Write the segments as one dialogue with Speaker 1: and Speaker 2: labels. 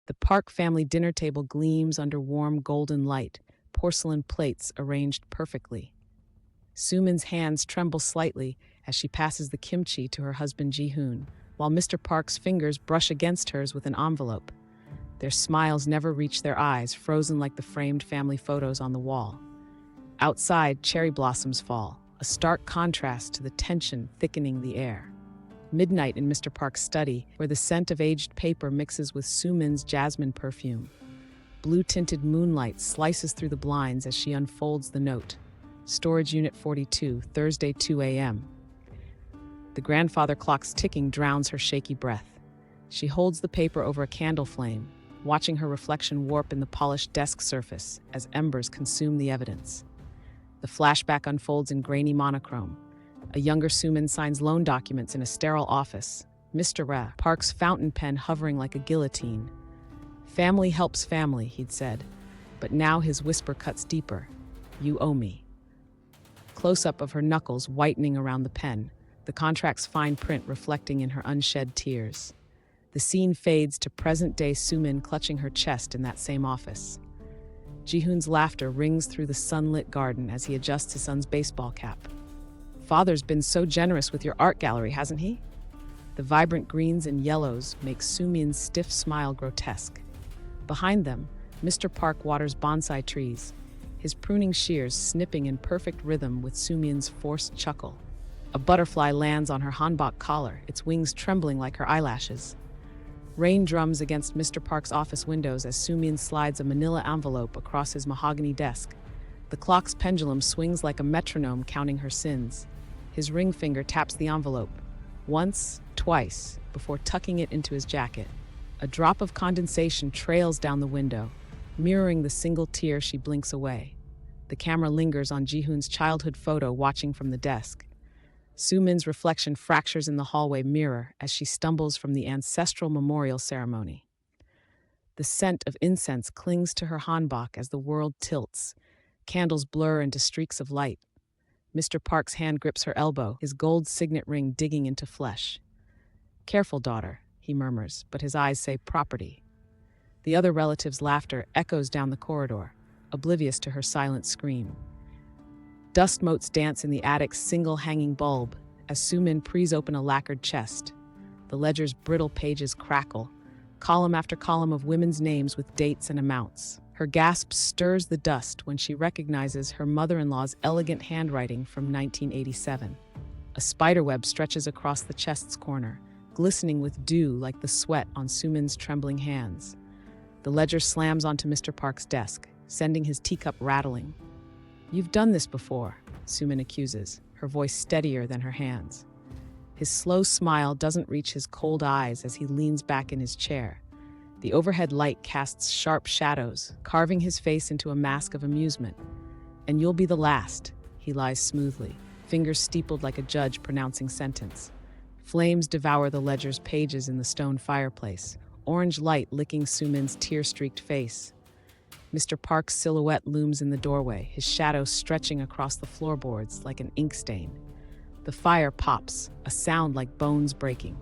Speaker 1: The Park family dinner table gleams under warm golden light, porcelain plates arranged perfectly. Sumin's hands tremble slightly as she passes the kimchi to her husband Ji-hoon, while Mr. Park's fingers brush against hers with an envelope. Their smiles never reach their eyes, frozen like the framed family photos on the wall. Outside, cherry blossoms fall, a stark contrast to the tension thickening the air. Midnight in Mr. Park's study, where the scent of aged paper mixes with Sumin's jasmine perfume. Blue-tinted moonlight slices through the blinds as she unfolds the note. Storage Unit 42, Thursday 2 a.m. The grandfather clock's ticking drowns her shaky breath. She holds the paper over a candle flame, watching her reflection warp in the polished desk surface as embers consume the evidence. The flashback unfolds in grainy monochrome. A younger Sumin signs loan documents in a sterile office. Mr. Ra, Park's fountain pen hovering like a guillotine. Family helps family, he'd said, but now his whisper cuts deeper. You owe me. Close-up of her knuckles whitening around the pen, the contract's fine print reflecting in her unshed tears. The scene fades to present-day Sumin clutching her chest in that same office. Ji-hoon's laughter rings through the sunlit garden as he adjusts his son's baseball cap. Father's been so generous with your art gallery, hasn't he? The vibrant greens and yellows make Sumin's stiff smile grotesque. Behind them, Mr. Park waters bonsai trees, his pruning shears snipping in perfect rhythm with Sumin's forced chuckle. A butterfly lands on her hanbok collar, its wings trembling like her eyelashes. Rain drums against Mr. Park's office windows as Sumin slides a manila envelope across his mahogany desk. The clock's pendulum swings like a metronome counting her sins. His ring finger taps the envelope, once, twice, before tucking it into his jacket. A drop of condensation trails down the window, mirroring the single tear she blinks away. The camera lingers on Ji-hoon's childhood photo watching from the desk. Sumin's reflection fractures in the hallway mirror as she stumbles from the ancestral memorial ceremony. The scent of incense clings to her hanbok as the world tilts. Candles blur into streaks of light. Mr. Park's hand grips her elbow, his gold signet ring digging into flesh. Careful, daughter, he murmurs, but his eyes say property. The other relative's laughter echoes down the corridor, oblivious to her silent scream. Dust motes dance in the attic's single hanging bulb as Sumin prees open a lacquered chest. The ledger's brittle pages crackle, column after column of women's names with dates and amounts. Her gasp stirs the dust when she recognizes her mother-in-law's elegant handwriting from 1987. A spiderweb stretches across the chest's corner, glistening with dew like the sweat on Sumin's trembling hands. The ledger slams onto Mr. Park's desk, sending his teacup rattling. You've done this before, Sumin accuses, her voice steadier than her hands. His slow smile doesn't reach his cold eyes as he leans back in his chair. The overhead light casts sharp shadows, carving his face into a mask of amusement. And you'll be the last, he lies smoothly, fingers steepled like a judge pronouncing sentence. Flames devour the ledger's pages in the stone fireplace, orange light licking Sumin's tear-streaked face. Mr. Park's silhouette looms in the doorway, his shadow stretching across the floorboards like an ink stain. The fire pops, a sound like bones breaking.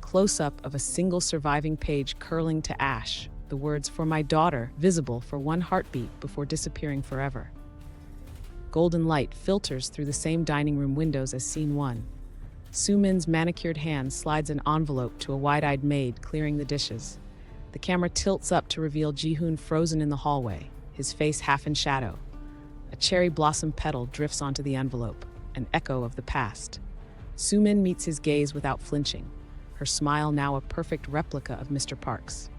Speaker 1: Close-up of a single surviving page curling to ash, the words "for my daughter" visible for one heartbeat before disappearing forever. Golden light filters through the same dining room windows as scene one. Sumin's manicured hand slides an envelope to a wide-eyed maid clearing the dishes. The camera tilts up to reveal Ji-hoon frozen in the hallway, his face half in shadow. A cherry blossom petal drifts onto the envelope, an echo of the past. Sumin meets his gaze without flinching, her smile now a perfect replica of Mr. Park's.